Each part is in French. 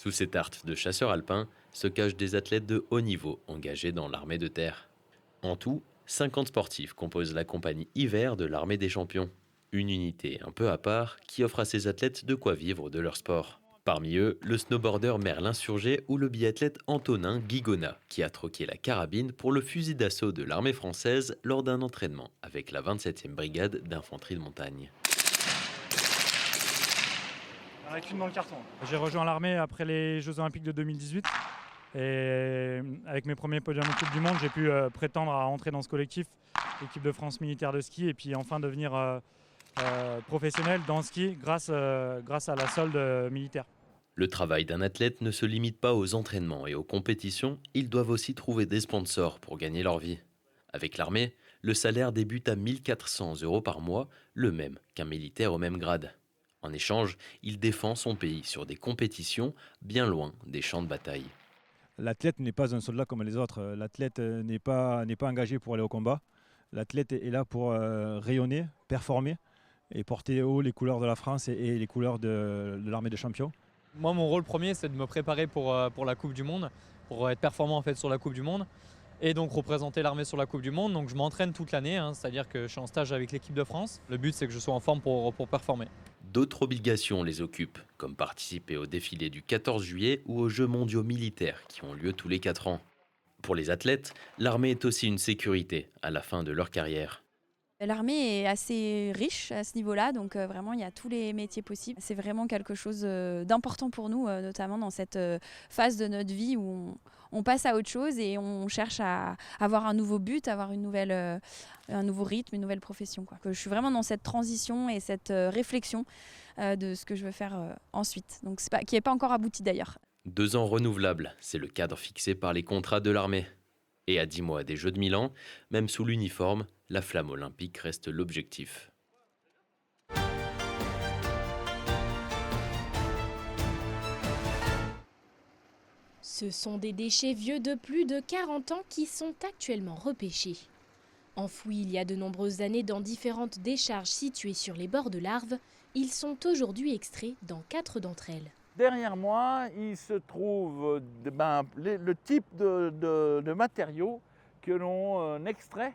Sous ces tartes de chasseurs alpins se cachent des athlètes de haut niveau engagés dans l'armée de terre. En tout, 50 sportifs composent la compagnie hiver de l'armée des champions. Une unité un peu à part qui offre à ces athlètes de quoi vivre de leur sport. Parmi eux, le snowboarder Merlin Surgé ou le biathlète Antonin Guigona, qui a troqué la carabine pour le fusil d'assaut de l'armée française lors d'un entraînement avec la 27e brigade d'infanterie de montagne. Avec une dans le carton. J'ai rejoint l'armée après les Jeux Olympiques de 2018 et avec mes premiers podiums en Coupe du Monde, j'ai pu prétendre à entrer dans ce collectif, l'équipe de France militaire de ski, et puis enfin devenir professionnel dans le ski grâce à la solde militaire. Le travail d'un athlète ne se limite pas aux entraînements et aux compétitions, ils doivent aussi trouver des sponsors pour gagner leur vie. Avec l'armée, le salaire débute à 1 400 € par mois, le même qu'un militaire au même grade. En échange, il défend son pays sur des compétitions bien loin des champs de bataille. L'athlète n'est pas un soldat comme les autres. L'athlète n'est pas engagé pour aller au combat. L'athlète est là pour rayonner, performer et porter haut les couleurs de la France et les couleurs de l'armée des champions. Moi, mon rôle premier, c'est de me préparer pour la Coupe du Monde, pour être performant en fait sur la Coupe du Monde et donc représenter l'armée sur la Coupe du Monde. Donc je m'entraîne toute l'année, c'est-à-dire que je suis en stage avec l'équipe de France. Le but, c'est que je sois en forme pour performer. D'autres obligations les occupent, comme participer au défilé du 14 juillet ou aux Jeux mondiaux militaires qui ont lieu tous les 4 ans. Pour les athlètes, l'armée est aussi une sécurité à la fin de leur carrière. L'armée est assez riche à ce niveau-là, donc vraiment il y a tous les métiers possibles. C'est vraiment quelque chose d'important pour nous, notamment dans cette phase de notre vie où on passe à autre chose et on cherche à avoir un nouveau but, avoir un nouveau rythme, une nouvelle profession, quoi. Je suis vraiment dans cette transition et cette réflexion de ce que je veux faire ensuite, donc qui n'est pas encore abouti d'ailleurs. 2 ans renouvelables, c'est le cadre fixé par les contrats de l'armée. Et à 10 mois des Jeux de Milan, même sous l'uniforme, la flamme olympique reste l'objectif. Ce sont des déchets vieux de plus de 40 ans qui sont actuellement repêchés. Enfouis il y a de nombreuses années dans différentes décharges situées sur les bords de l'Arve, ils sont aujourd'hui extraits dans 4 d'entre elles. Derrière moi, il se trouve le type de matériaux que l'on extrait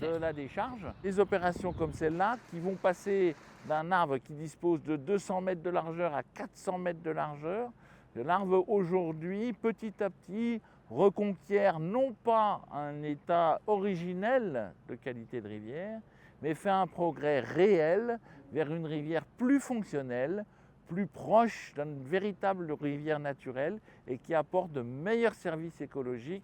de la décharge. Des opérations comme celle-là qui vont passer d'un arbre qui dispose de 200 mètres de largeur à 400 mètres de largeur. L'arbre aujourd'hui, petit à petit, reconquiert non pas un état originel de qualité de rivière, mais fait un progrès réel vers une rivière plus fonctionnelle, plus proche d'une véritable rivière naturelle et qui apporte de meilleurs services écologiques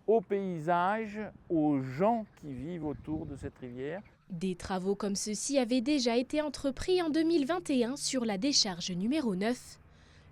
aux paysages, aux gens qui vivent autour de cette rivière. Des travaux comme ceux-ci avaient déjà été entrepris en 2021 sur la décharge numéro 9.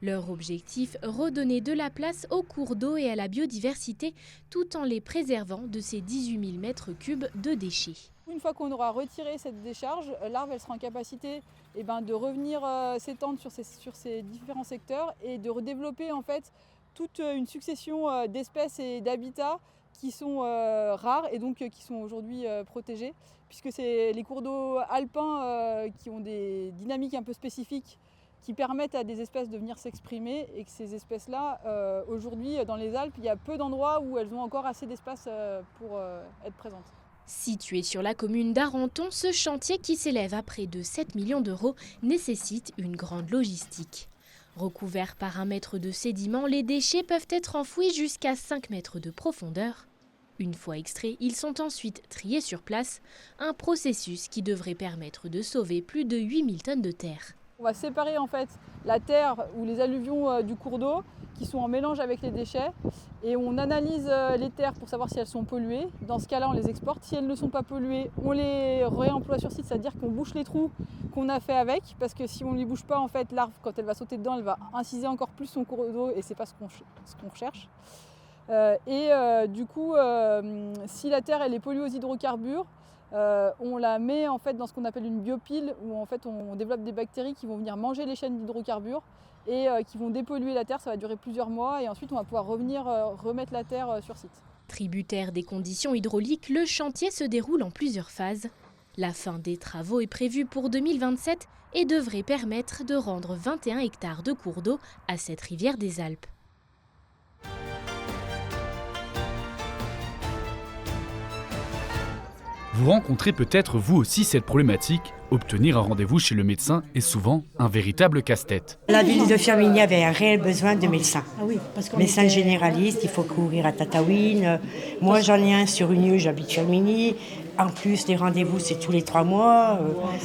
Leur objectif, redonner de la place aux cours d'eau et à la biodiversité tout en les préservant de ces 18 000 mètres cubes de déchets. Une fois qu'on aura retiré cette décharge, l'Arve elle sera en capacité de revenir s'étendre sur ces différents secteurs et de redévelopper en fait toute une succession d'espèces et d'habitats qui sont rares et donc qui sont aujourd'hui protégés, puisque c'est les cours d'eau alpins qui ont des dynamiques un peu spécifiques qui permettent à des espèces de venir s'exprimer et que ces espèces-là, aujourd'hui dans les Alpes, il y a peu d'endroits où elles ont encore assez d'espace pour être présentes. Situé sur la commune d'Arenton, ce chantier qui s'élève à près de 7 millions d'euros nécessite une grande logistique. Recouverts par 1 mètre de sédiments, les déchets peuvent être enfouis jusqu'à 5 mètres de profondeur. Une fois extraits, ils sont ensuite triés sur place, un processus qui devrait permettre de sauver plus de 8000 tonnes de terre. On va séparer en fait la terre ou les alluvions du cours d'eau qui sont en mélange avec les déchets et on analyse les terres pour savoir si elles sont polluées. Dans ce cas-là, on les exporte. Si elles ne sont pas polluées, on les réemploie sur site, c'est-à-dire qu'on bouche les trous qu'on a fait avec, parce que si on ne les bouge pas, en fait, l'arbre, quand elle va sauter dedans, elle va inciser encore plus son cours d'eau et c'est pas ce qu'on recherche. Du coup, si la terre elle est polluée aux hydrocarbures, on la met en fait dans ce qu'on appelle une biopile où en fait on développe des bactéries qui vont venir manger les chaînes d'hydrocarbures et qui vont dépolluer la terre. Ça va durer plusieurs mois et ensuite on va pouvoir revenir remettre la terre sur site. Tributaire des conditions hydrauliques, le chantier se déroule en plusieurs phases. La fin des travaux est prévue pour 2027 et devrait permettre de rendre 21 hectares de cours d'eau à cette rivière des Alpes. Vous rencontrez peut-être vous aussi cette problématique. Obtenir un rendez-vous chez le médecin est souvent un véritable casse-tête. La ville de Firminy avait un réel besoin de médecins. Médecins généralistes, il faut courir à Tataouine. Moi j'en ai un sur Unieux, j'habite Firminy. En plus, les rendez-vous c'est tous les 3 mois.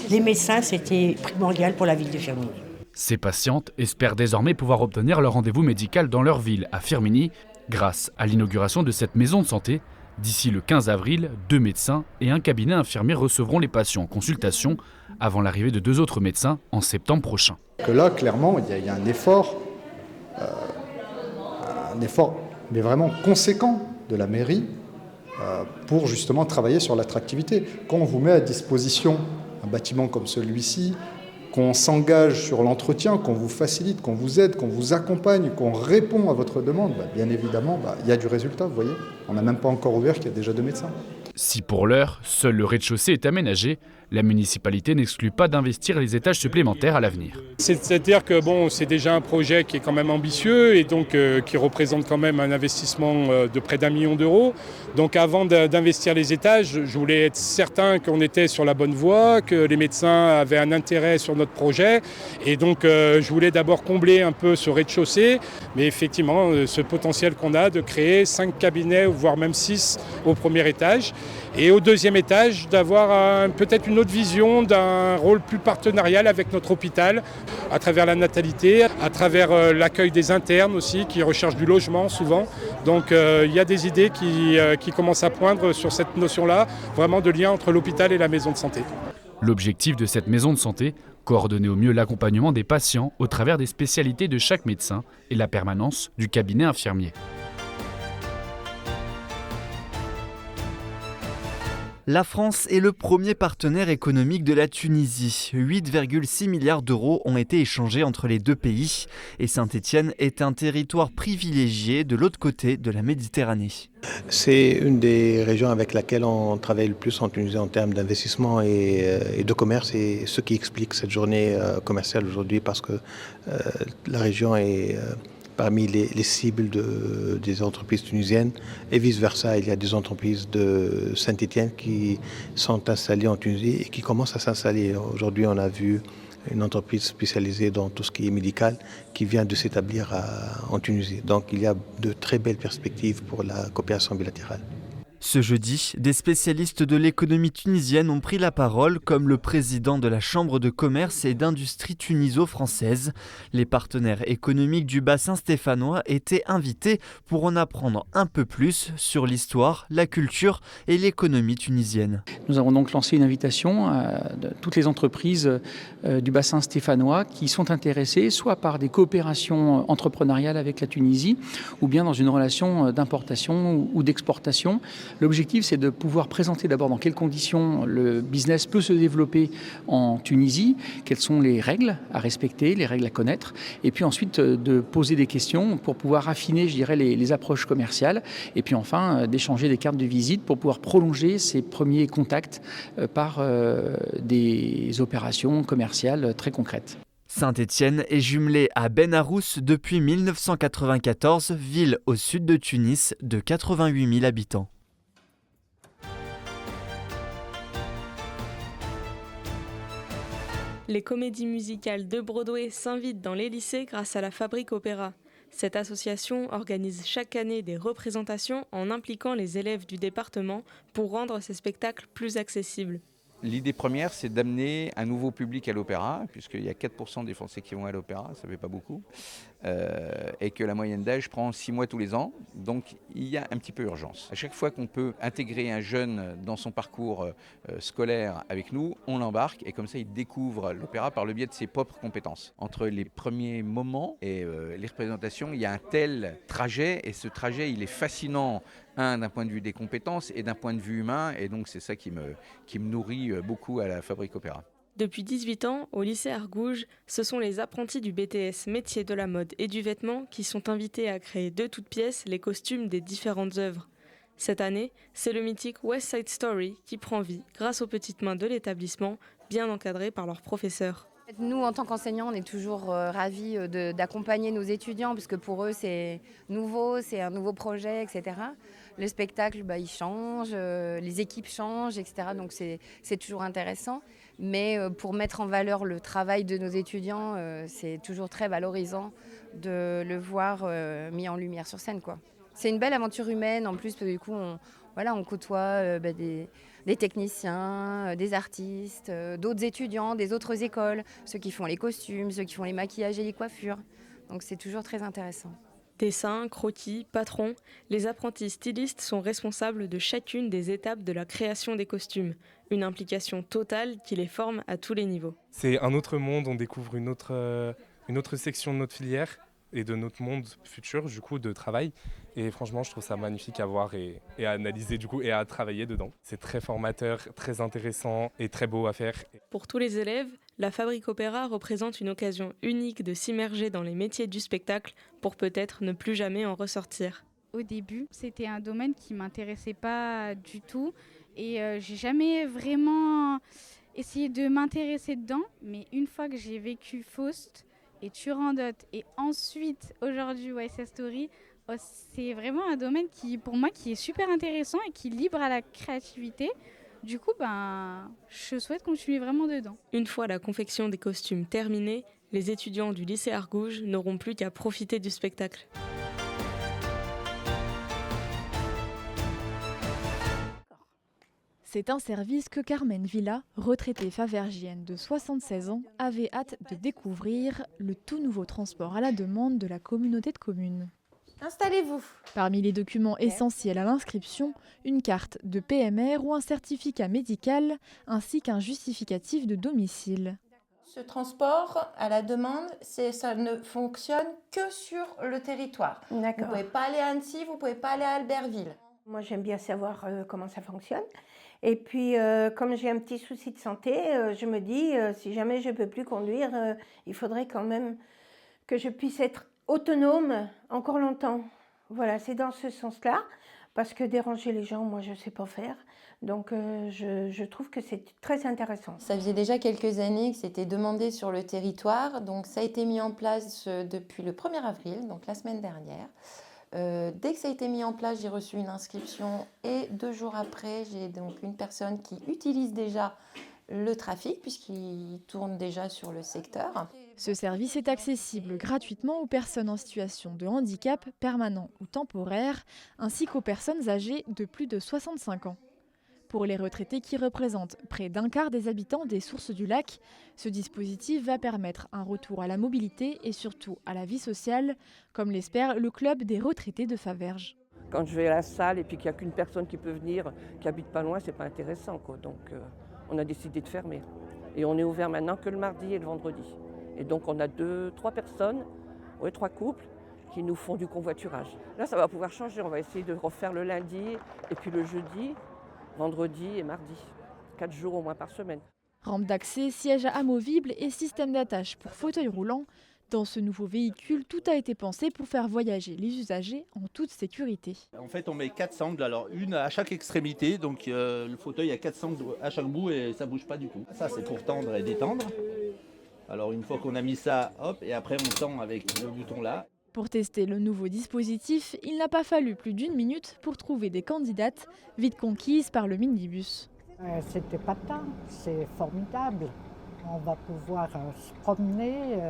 Les médecins c'était primordial pour la ville de Firminy. Ces patientes espèrent désormais pouvoir obtenir leur rendez-vous médical dans leur ville, à Firminy, grâce à l'inauguration de cette maison de santé. D'ici le 15 avril, 2 médecins et un cabinet infirmier recevront les patients en consultation avant l'arrivée de 2 autres médecins en septembre prochain. Que là, clairement, il y a un effort, mais vraiment conséquent de la mairie pour justement travailler sur l'attractivité. Quand on vous met à disposition un bâtiment comme celui-ci, qu'on s'engage sur l'entretien, qu'on vous facilite, qu'on vous aide, qu'on vous accompagne, qu'on répond à votre demande, bien évidemment, il y a du résultat, vous voyez. On n'a même pas encore ouvert qu'il y a déjà 2 médecins. Si pour l'heure, seul le rez-de-chaussée est aménagé, la municipalité n'exclut pas d'investir les étages supplémentaires à l'avenir. C'est-à-dire que c'est déjà un projet qui est quand même ambitieux et donc qui représente quand même un investissement de près d'1 million d'euros. Donc avant d'investir les étages, je voulais être certain qu'on était sur la bonne voie, que les médecins avaient un intérêt sur notre projet. Et donc je voulais d'abord combler un peu ce rez-de-chaussée, mais effectivement ce potentiel qu'on a de créer 5 cabinets, voire même 6 au premier étage. Et au deuxième étage, d'avoir peut-être une autre vision d'un rôle plus partenarial avec notre hôpital, à travers la natalité, à travers l'accueil des internes aussi, qui recherchent du logement souvent. Donc il y a des idées qui commencent à poindre sur cette notion-là, vraiment de lien entre l'hôpital et la maison de santé. L'objectif de cette maison de santé, coordonner au mieux l'accompagnement des patients au travers des spécialités de chaque médecin et la permanence du cabinet infirmier. La France est le premier partenaire économique de la Tunisie. 8,6 milliards d'euros ont été échangés entre les 2 pays. Et Saint-Étienne est un territoire privilégié de l'autre côté de la Méditerranée. C'est une des régions avec laquelle on travaille le plus en Tunisie en termes d'investissement et de commerce. Et ce qui explique cette journée commerciale aujourd'hui parce que la région est parmi les cibles des entreprises tunisiennes et vice-versa. Il y a des entreprises de Saint-Étienne qui sont installées en Tunisie et qui commencent à s'installer. Aujourd'hui, on a vu une entreprise spécialisée dans tout ce qui est médical qui vient de s'établir en Tunisie. Donc il y a de très belles perspectives pour la coopération bilatérale. Ce jeudi, des spécialistes de l'économie tunisienne ont pris la parole, comme le président de la Chambre de commerce et d'industrie tuniso-française. Les partenaires économiques du bassin stéphanois étaient invités pour en apprendre un peu plus sur l'histoire, la culture et l'économie tunisienne. Nous avons donc lancé une invitation à toutes les entreprises du bassin stéphanois qui sont intéressées soit par des coopérations entrepreneuriales avec la Tunisie ou bien dans une relation d'importation ou d'exportation. L'objectif, c'est de pouvoir présenter d'abord dans quelles conditions le business peut se développer en Tunisie, quelles sont les règles à respecter, les règles à connaître, et puis ensuite de poser des questions pour pouvoir affiner, je dirais, les approches commerciales, et puis enfin d'échanger des cartes de visite pour pouvoir prolonger ces premiers contacts par des opérations commerciales très concrètes. Saint-Étienne est jumelée à Ben Arous depuis 1994, ville au sud de Tunis de 88 000 habitants. Les comédies musicales de Broadway s'invitent dans les lycées grâce à la Fabrique Opéra. Cette association organise chaque année des représentations en impliquant les élèves du département pour rendre ces spectacles plus accessibles. L'idée première, c'est d'amener un nouveau public à l'opéra, puisqu'il y a 4% des Français qui vont à l'opéra, ça ne fait pas beaucoup, et que la moyenne d'âge prend 6 mois tous les ans, donc il y a un petit peu urgence. À chaque fois qu'on peut intégrer un jeune dans son parcours scolaire avec nous, on l'embarque, et comme ça il découvre l'opéra par le biais de ses propres compétences. Entre les premiers moments et les représentations, il y a un tel trajet, et ce trajet il est fascinant, d'un point de vue des compétences et d'un point de vue humain, et donc c'est ça qui me nourrit beaucoup à la Fabrique Opéra. Depuis 18 ans, au lycée Argouges, ce sont les apprentis du BTS métiers de la mode et du vêtement qui sont invités à créer de toutes pièces les costumes des différentes œuvres. Cette année, c'est le mythique West Side Story qui prend vie grâce aux petites mains de l'établissement, bien encadrées par leurs professeurs. Nous, en tant qu'enseignants, on est toujours ravis d'accompagner nos étudiants parce que pour eux, c'est nouveau, c'est un nouveau projet, etc. Le spectacle, il change, les équipes changent, etc. Donc c'est toujours intéressant. Mais pour mettre en valeur le travail de nos étudiants, c'est toujours très valorisant de le voir mis en lumière sur scène, quoi. C'est une belle aventure humaine. En plus, parce que du coup, on côtoie des techniciens, des artistes, d'autres étudiants, des autres écoles, ceux qui font les costumes, ceux qui font les maquillages et les coiffures. Donc c'est toujours très intéressant. Dessins, croquis, patrons, les apprentis stylistes sont responsables de chacune des étapes de la création des costumes. Une implication totale qui les forme à tous les niveaux. C'est un autre monde, on découvre une autre section de notre filière et de notre monde futur du coup de travail, et franchement je trouve ça magnifique à voir et à analyser du coup et à travailler dedans. C'est très formateur, très intéressant et très beau à faire. Pour tous les élèves, la Fabrique Opéra représente une occasion unique de s'immerger dans les métiers du spectacle pour peut-être ne plus jamais en ressortir. Au début, c'était un domaine qui m'intéressait pas du tout et j'ai jamais vraiment essayé de m'intéresser dedans, mais une fois que j'ai vécu Faust et Turandot et ensuite aujourd'hui West Side Story, c'est vraiment un domaine qui pour moi qui est super intéressant et qui libre à la créativité. Du coup, je souhaite continuer vraiment dedans. Une fois la confection des costumes terminée, les étudiants du lycée Argouges n'auront plus qu'à profiter du spectacle. C'est un service que Carmen Villa, retraitée favergienne de 76 ans, avait hâte de découvrir, le tout nouveau transport à la demande de la communauté de communes. Installez-vous. Parmi les documents essentiels à l'inscription, une carte de PMR ou un certificat médical, ainsi qu'un justificatif de domicile. Ce transport à la demande, ça ne fonctionne que sur le territoire. Vous ne pouvez pas aller à Annecy, vous ne pouvez pas aller à Albertville. Moi, j'aime bien savoir comment ça fonctionne. Et puis, comme j'ai un petit souci de santé, je me dis, si jamais je ne peux plus conduire, il faudrait quand même que je puisse être autonome encore longtemps. Voilà, c'est dans ce sens-là, parce que déranger les gens, moi, je ne sais pas faire. Donc, je trouve que c'est très intéressant. Ça faisait déjà quelques années que c'était demandé sur le territoire, donc ça a été mis en place depuis le 1er avril, donc la semaine dernière. Dès que ça a été mis en place, j'ai reçu une inscription et 2 jours après, j'ai donc une personne qui utilise déjà le trafic puisqu'il tourne déjà sur le secteur. Ce service est accessible gratuitement aux personnes en situation de handicap permanent ou temporaire, ainsi qu'aux personnes âgées de plus de 65 ans. Pour les retraités qui représentent près d'un quart des habitants des Sources du Lac, ce dispositif va permettre un retour à la mobilité et surtout à la vie sociale, comme l'espère le club des retraités de Faverges. Quand je vais à la salle et puis qu'il n'y a qu'une personne qui peut venir, qui habite pas loin, c'est pas intéressant, quoi. Donc on a décidé de fermer. Et on est ouvert maintenant que le mardi et le vendredi. Et donc on a 2-3 personnes, 3 couples, qui nous font du convoiturage. Là, ça va pouvoir changer. On va essayer de refaire le lundi et puis le jeudi, vendredi et mardi. 4 jours au moins par semaine. Rampe d'accès, siège amovible et système d'attache pour fauteuil roulant. Dans ce nouveau véhicule, tout a été pensé pour faire voyager les usagers en toute sécurité. En fait, on met 4 sangles, alors une à chaque extrémité, donc le fauteuil a 4 sangles à chaque bout et ça ne bouge pas du tout. Ça, c'est pour tendre et détendre. Alors une fois qu'on a mis ça, hop, et après on tend avec le bouton là. Pour tester le nouveau dispositif, il n'a pas fallu plus d'1 minute pour trouver des candidates vite conquises par le minibus. C'était pas tant, c'est formidable. On va pouvoir se promener,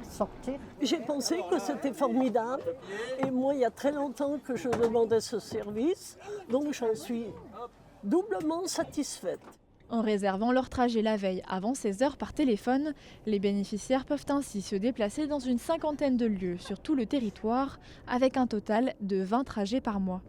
sortir. J'ai pensé que c'était formidable et moi il y a très longtemps que je demandais ce service, donc j'en suis doublement satisfaite. En réservant leur trajet la veille avant 16 h par téléphone, les bénéficiaires peuvent ainsi se déplacer dans une 50aine de lieux sur tout le territoire avec un total de 20 trajets par mois.